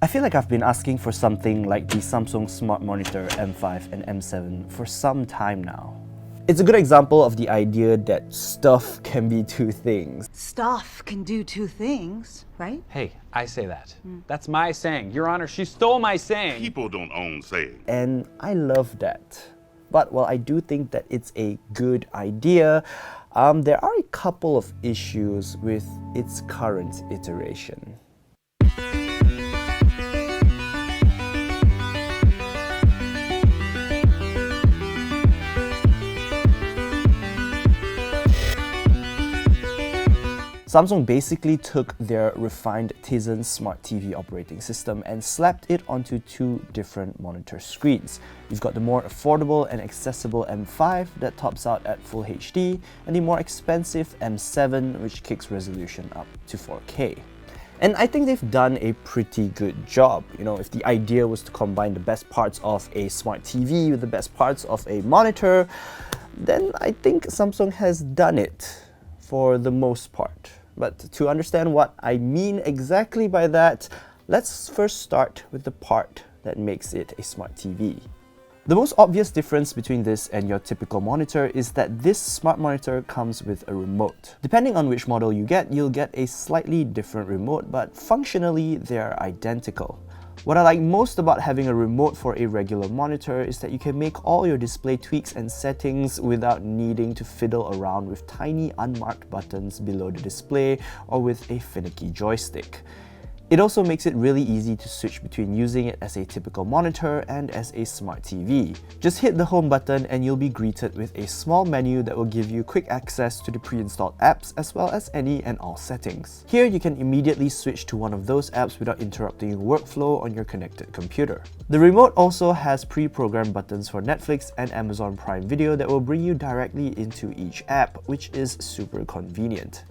I feel like I've been asking for something like the Samsung Smart Monitor M5 and M7 for some time now. It's a good example of the idea that stuff can be two things. Stuff can do two things, right? Hey, I say that. That's my saying. Your Honor, she stole my saying. People don't own saying. And I love that. But while I do think that it's a good idea, there are a couple of issues with its current iteration. Samsung basically took their refined Tizen smart TV operating system and slapped it onto two different monitor screens. You've got the more affordable and accessible M5 that tops out at Full HD, and the more expensive M7 which kicks resolution up to 4K. And I think they've done a pretty good job. You know, if the idea was to combine the best parts of a smart TV with the best parts of a monitor, then I think Samsung has done it for the most part. But to understand what I mean exactly by that, let's first start with the part that makes it a smart TV. The most obvious difference between this and your typical monitor is that this smart monitor comes with a remote. Depending on which model you get, you'll get a slightly different remote, but functionally they're identical. What I like most about having a remote for a regular monitor is that you can make all your display tweaks and settings without needing to fiddle around with tiny unmarked buttons below the display or with a finicky joystick. It also makes it really easy to switch between using it as a typical monitor and as a smart TV. Just hit the home button and you'll be greeted with a small menu that will give you quick access to the pre-installed apps as well as any and all settings. Here you can immediately switch to one of those apps without interrupting your workflow on your connected computer. The remote also has pre-programmed buttons for Netflix and Amazon Prime Video that will bring you directly into each app, which is super convenient.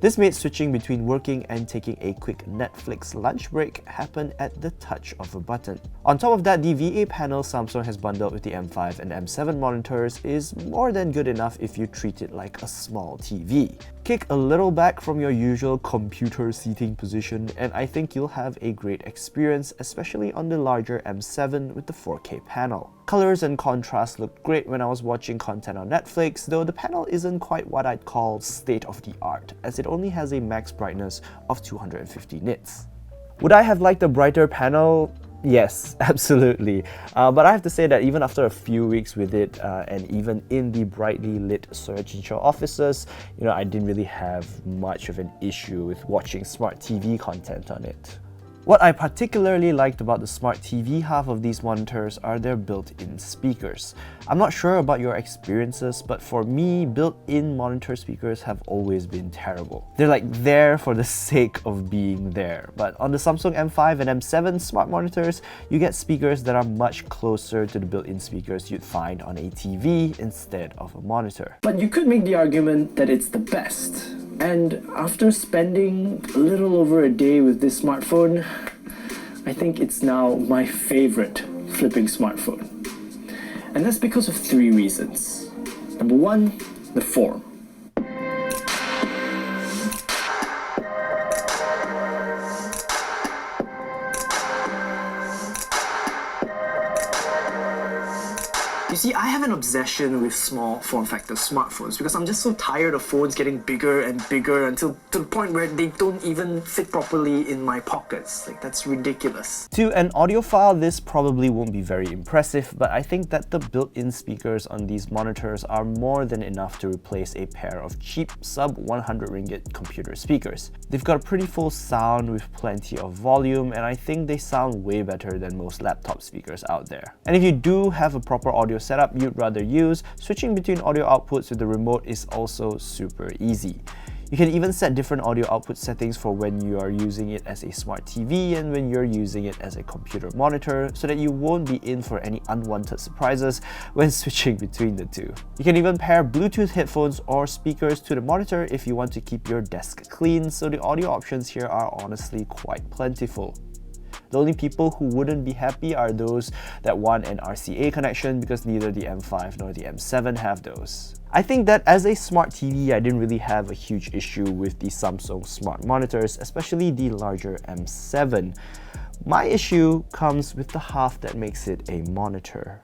This made switching between working and taking a quick Netflix lunch break happen at the touch of a button. On top of that, the VA panel Samsung has bundled with the M5 and M7 monitors is more than good enough if you treat it like a small TV. Kick a little back from your usual computer seating position and I think you'll have a great experience, especially on the larger M7 with the 4K panel. Colors and contrast looked great when I was watching content on Netflix, though the panel isn't quite what I'd call state-of-the-art, as it only has a max brightness of 250 nits. Would I have liked a brighter panel? Yes, absolutely. But I have to say that even after a few weeks with it, and even in the brightly lit Search and Show offices, I didn't really have much of an issue with watching smart TV content on it. What I particularly liked about the smart TV half of these monitors are their built-in speakers. I'm not sure about your experiences, but for me, built-in monitor speakers have always been terrible. They're like there for the sake of being there. But on the Samsung M5 and M7 smart monitors, you get speakers that are much closer to the built-in speakers you'd find on a TV instead of a monitor. But you could make the argument that it's the best. And after spending a little over a day with this smartphone, I think it's now my favorite flipping smartphone. And that's because of three reasons. Number one, the form. You see, I have an obsession with small form factor smartphones because I'm just so tired of phones getting bigger and bigger until to the point where they don't even fit properly in my pockets. Like, that's ridiculous. To an audiophile, this probably won't be very impressive, but I think that the built-in speakers on these monitors are more than enough to replace a pair of cheap sub 100 ringgit computer speakers. They've got a pretty full sound with plenty of volume, and I think they sound way better than most laptop speakers out there. And if you do have a proper audio setup you'd rather use, switching between audio outputs with the remote is also super easy. You can even set different audio output settings for when you are using it as a smart TV and when you're using it as a computer monitor so that you won't be in for any unwanted surprises when switching between the two. You can even pair Bluetooth headphones or speakers to the monitor if you want to keep your desk clean, so the audio options here are honestly quite plentiful. The only people who wouldn't be happy are those that want an RCA connection because neither the M5 nor the M7 have those. I think that as a smart TV, I didn't really have a huge issue with the Samsung smart monitors, especially the larger M7. My issue comes with the half that makes it a monitor.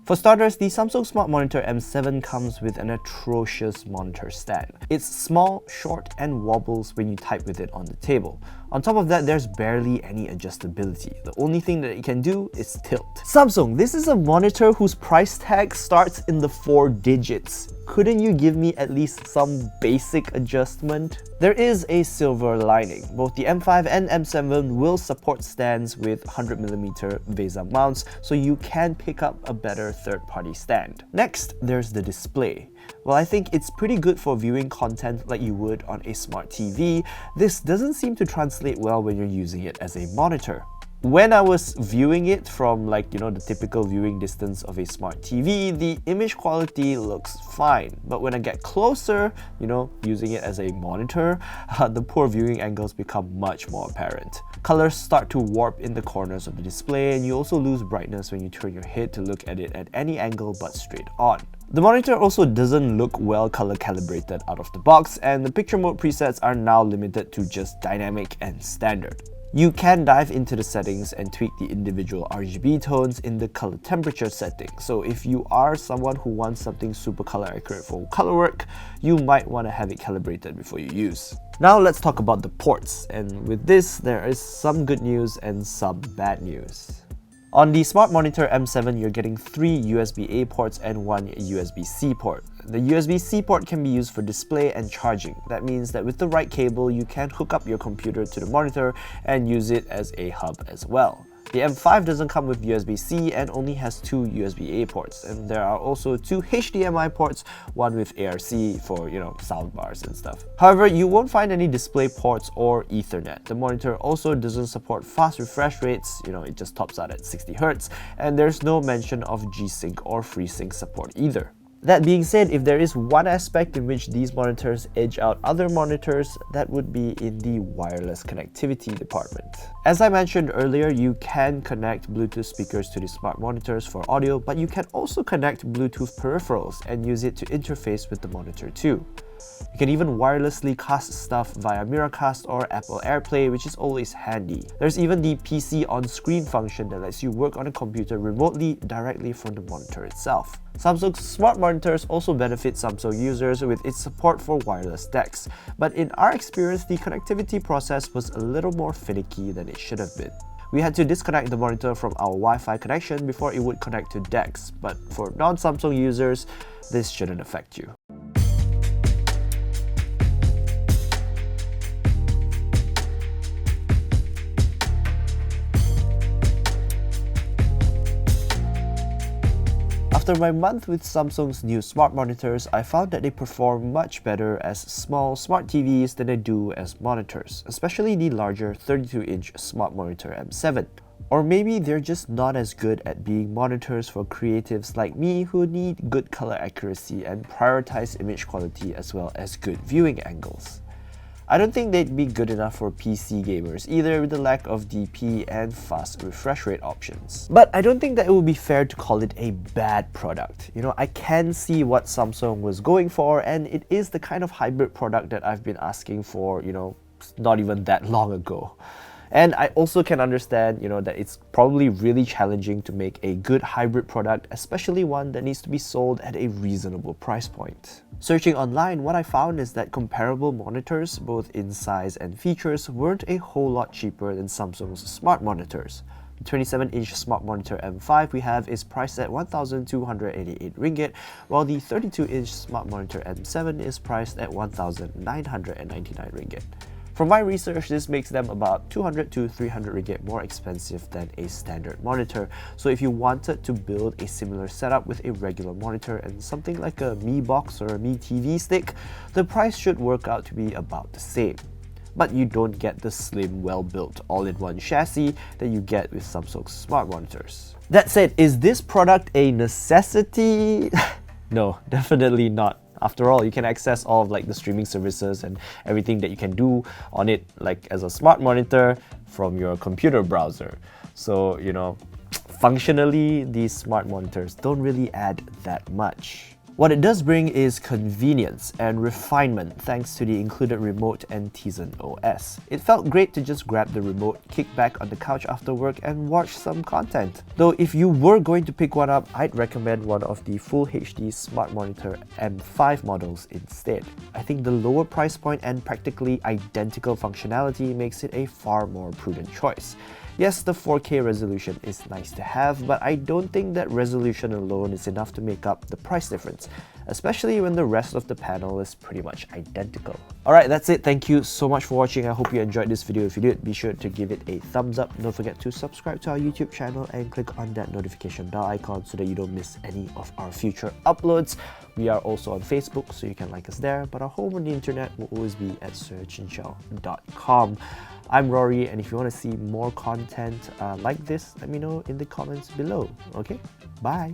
For starters, the Samsung Smart Monitor M7 comes with an atrocious monitor stand. It's small, short, and wobbles when you type with it on the table. On top of that, there's barely any adjustability. The only thing that it can do is tilt. Samsung, this is a monitor whose price tag starts in the 4 digits. Couldn't you give me at least some basic adjustment? There is a silver lining. Both the M5 and M7 will support stands with 100mm VESA mounts, so you can pick up a better third-party stand. Next, there's the display. While I think it's pretty good for viewing content like you would on a smart TV, this doesn't seem to translate well when you're using it as a monitor. When I was viewing it from the typical viewing distance of a smart TV, the image quality looks fine. But when I get closer, using it as a monitor, the poor viewing angles become much more apparent. Colors start to warp in the corners of the display, and you also lose brightness when you turn your head to look at it at any angle but straight on. The monitor also doesn't look well color calibrated out of the box, and the picture mode presets are now limited to just dynamic and standard. You can dive into the settings and tweak the individual RGB tones in the color temperature setting. So if you are someone who wants something super color accurate for color work, you might want to have it calibrated before you use. Now let's talk about the ports, and with this there is some good news and some bad news. On the Smart Monitor M7, you're getting 3 USB-A ports and 1 USB-C port. The USB-C port can be used for display and charging. That means that with the right cable, you can hook up your computer to the monitor and use it as a hub as well. The M5 doesn't come with USB-C and only has 2 USB-A ports, and there are also 2 HDMI ports, one with ARC for, soundbars and stuff. However, you won't find any display ports or Ethernet. The monitor also doesn't support fast refresh rates, it just tops out at 60Hz, and there's no mention of G-Sync or FreeSync support either. That being said, if there is one aspect in which these monitors edge out other monitors, that would be in the wireless connectivity department. As I mentioned earlier, you can connect Bluetooth speakers to the smart monitors for audio, but you can also connect Bluetooth peripherals and use it to interface with the monitor too. You can even wirelessly cast stuff via Miracast or Apple AirPlay, which is always handy. There's even the PC on-screen function that lets you work on a computer remotely directly from the monitor itself. Samsung's smart monitors also benefit Samsung users with its support for wireless DeX, but in our experience, the connectivity process was a little more finicky than it should have been. We had to disconnect the monitor from our Wi-Fi connection before it would connect to DeX, but for non-Samsung users, this shouldn't affect you. After my month with Samsung's new smart monitors, I found that they perform much better as small smart TVs than they do as monitors, especially the larger 32-inch Smart Monitor M7. Or maybe they're just not as good at being monitors for creatives like me who need good color accuracy and prioritize image quality as well as good viewing angles. I don't think they'd be good enough for PC gamers either, with the lack of DP and fast refresh rate options. But I don't think that it would be fair to call it a bad product. I can see what Samsung was going for, and it is the kind of hybrid product that I've been asking for, not even that long ago. And I also can understand, that it's probably really challenging to make a good hybrid product, especially one that needs to be sold at a reasonable price point. Searching online, what I found is that comparable monitors, both in size and features, weren't a whole lot cheaper than Samsung's smart monitors. The 27-inch Smart Monitor M5 we have is priced at 1,288 ringgit, while the 32-inch Smart Monitor M7 is priced at 1,999 ringgit. From my research, this makes them about 200 to 300 ringgit more expensive than a standard monitor. So if you wanted to build a similar setup with a regular monitor and something like a Mi Box or a Mi TV stick, the price should work out to be about the same. But you don't get the slim, well-built, all-in-one chassis that you get with Samsung's smart monitors. That said, is this product a necessity? No, definitely not. After all, you can access all of the streaming services and everything that you can do on it as a smart monitor from your computer browser. So, functionally, these smart monitors don't really add that much. What it does bring is convenience and refinement thanks to the included remote and Tizen OS. It felt great to just grab the remote, kick back on the couch after work and watch some content. Though if you were going to pick one up, I'd recommend one of the Full HD Smart Monitor M5 models instead. I think the lower price point and practically identical functionality makes it a far more prudent choice. Yes, the 4K resolution is nice to have, but I don't think that resolution alone is enough to make up the price difference, especially when the rest of the panel is pretty much identical. Alright, that's it. Thank you so much for watching. I hope you enjoyed this video. If you did, be sure to give it a thumbs up. Don't forget to subscribe to our YouTube channel and click on that notification bell icon so that you don't miss any of our future uploads. We are also on Facebook, so you can like us there, but our home on the internet will always be at searchandshell.com. I'm Rory, and if you want to see more content like this, let me know in the comments below. Okay? Bye!